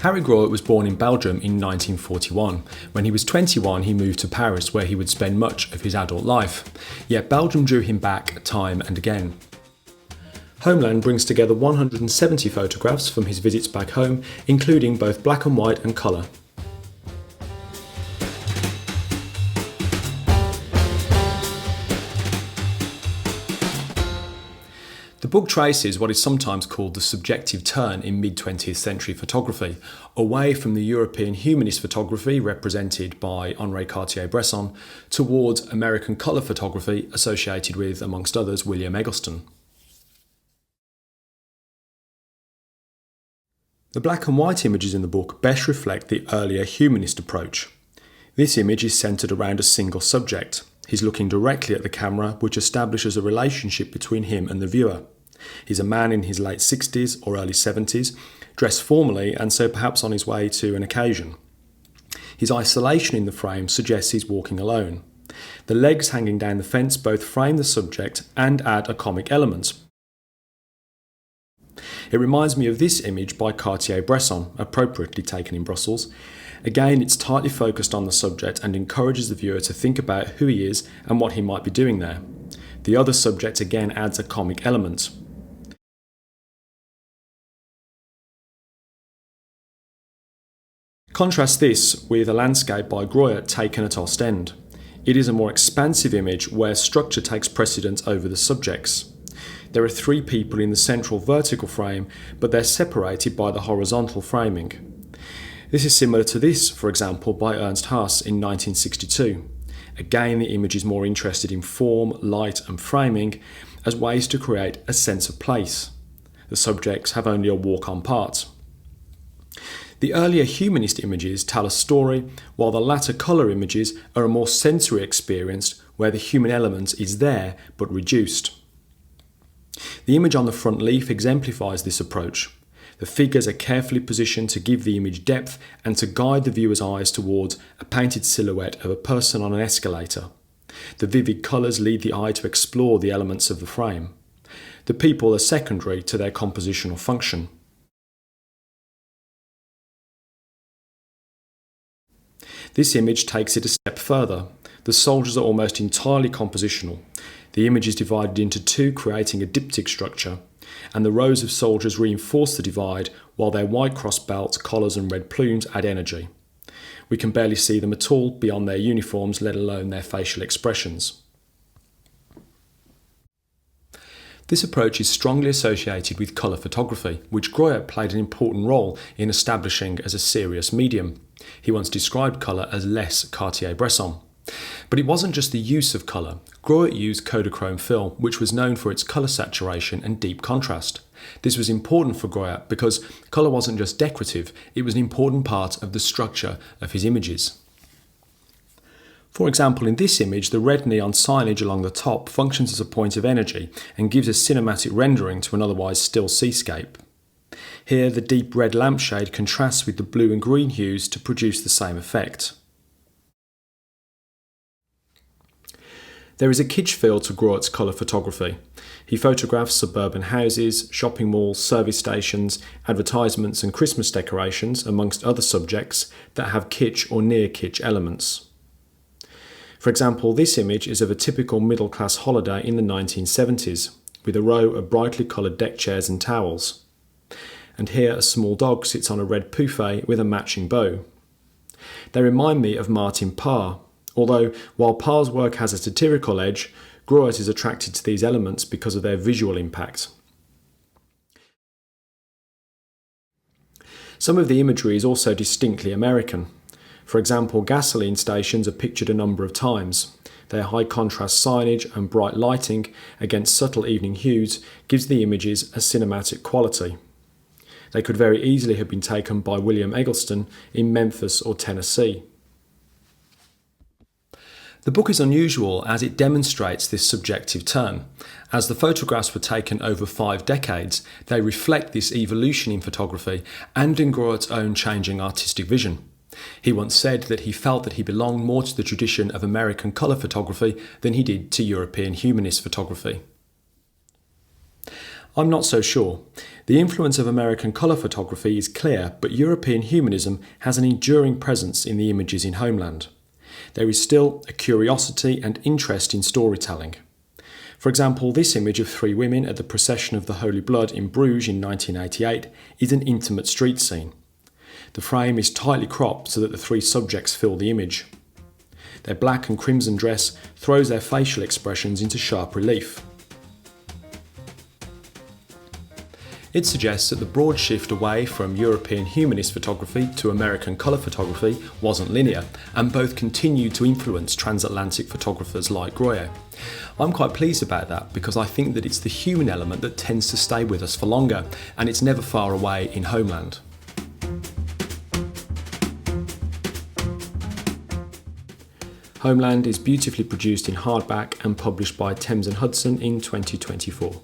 Harry Gruyaert was born in Belgium in 1941. When he was 21, he moved to Paris, where he would spend much of his adult life. Yet Belgium drew him back time and again. Homeland brings together 170 photographs from his visits back home, including both black and white and colour. The book traces what is sometimes called the subjective turn in mid-20th century photography, away from the European Humanist photography represented by Henri Cartier-Bresson towards American colour photography associated with, amongst others, William Eggleston. The black and white images in the book best reflect the earlier humanist approach. This image is centred around a single subject. He's looking directly at the camera, which establishes a relationship between him and the viewer. He's a man in his late 60s or early 70s, dressed formally and so perhaps on his way to an occasion. His isolation in the frame suggests he's walking alone. The legs hanging down the fence both frame the subject and add a comic element. It reminds me of this image by Cartier-Bresson, appropriately taken in Brussels. Again, it's tightly focused on the subject and encourages the viewer to think about who he is and what he might be doing there. The other subject again adds a comic element. Contrast this with a landscape by Gruyaert taken at Ostend. It is a more expansive image where structure takes precedence over the subjects. There are three people in the central vertical frame, but they're separated by the horizontal framing. This is similar to this, for example, by Ernst Haas in 1962. Again, the image is more interested in form, light and framing as ways to create a sense of place. The subjects have only a walk-on part. The earlier humanist images tell a story, while the latter colour images are a more sensory experience where the human element is there but reduced. The image on the front leaf exemplifies this approach. The figures are carefully positioned to give the image depth and to guide the viewer's eyes towards a painted silhouette of a person on an escalator. The vivid colours lead the eye to explore the elements of the frame. The people are secondary to their compositional function. This image takes it a step further. The soldiers are almost entirely compositional. The image is divided into two, creating a diptych structure, and the rows of soldiers reinforce the divide, while their white cross belts, collars and red plumes add energy. We can barely see them at all beyond their uniforms, let alone their facial expressions. This approach is strongly associated with colour photography, which Gruyaert played an important role in establishing as a serious medium. He once described colour as less Cartier-Bresson. But it wasn't just the use of colour. Gruyaert used Kodachrome film, which was known for its colour saturation and deep contrast. This was important for Gruyaert because colour wasn't just decorative, it was an important part of the structure of his images. For example, in this image, the red neon signage along the top functions as a point of energy and gives a cinematic rendering to an otherwise still seascape. Here, the deep red lampshade contrasts with the blue and green hues to produce the same effect. There is a kitsch feel to Gruyaert's colour photography. He photographs suburban houses, shopping malls, service stations, advertisements and Christmas decorations, amongst other subjects that have kitsch or near kitsch elements. For example, this image is of a typical middle-class holiday in the 1970s, with a row of brightly coloured deck chairs and towels. And here a small dog sits on a red poufet with a matching bow. They remind me of Martin Parr, although while Parr's work has a satirical edge, Gruyaert is attracted to these elements because of their visual impact. Some of the imagery is also distinctly American. For example, gasoline stations are pictured a number of times. Their high contrast signage and bright lighting against subtle evening hues gives the images a cinematic quality. They could very easily have been taken by William Eggleston in Memphis or Tennessee. The book is unusual as it demonstrates this subjective turn. As the photographs were taken over 5 decades, they reflect this evolution in photography and in Gruyaert's own changing artistic vision. He once said that he felt that he belonged more to the tradition of American colour photography than he did to European Humanist photography. I'm not so sure. The influence of American colour photography is clear, but European humanism has an enduring presence in the images in Homeland. There is still a curiosity and interest in storytelling. For example, this image of three women at the procession of the Holy Blood in Bruges in 1988 is an intimate street scene. The frame is tightly cropped so that the three subjects fill the image. Their black and crimson dress throws their facial expressions into sharp relief. It suggests that the broad shift away from European humanist photography to American colour photography wasn't linear, and both continued to influence transatlantic photographers like Gruyaert. I'm quite pleased about that because I think that it's the human element that tends to stay with us for longer, and it's never far away in Homeland. Homeland is beautifully produced in hardback and published by Thames Hudson in 2024.